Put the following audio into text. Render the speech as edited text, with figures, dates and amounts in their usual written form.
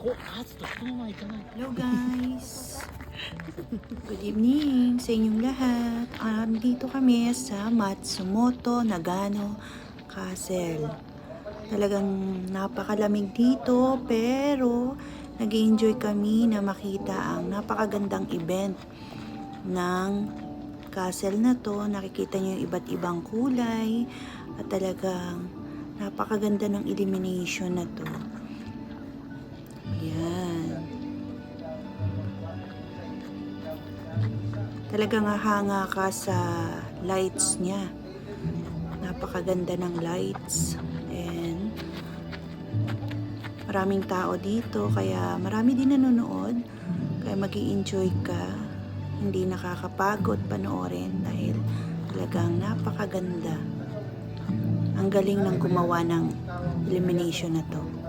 Hello guys! Good evening sa inyong lahat. Dito kami sa Matsumoto Nagano Castle. Talagang napakalamig dito pero nag-enjoy kami na makita ang napakagandang event ng castle na to. Nakikita nyo yung iba't ibang kulay at talagang napakaganda ng illumination na to. Yan. Talagang hahanga ka sa lights niya. Napakaganda ng lights. And maraming tao dito kaya marami din nanonood. Kaya mag-i-enjoy ka. Hindi nakakapagod panoorin dahil talagang napakaganda. Ang galing ng gumawa ng illumination na to.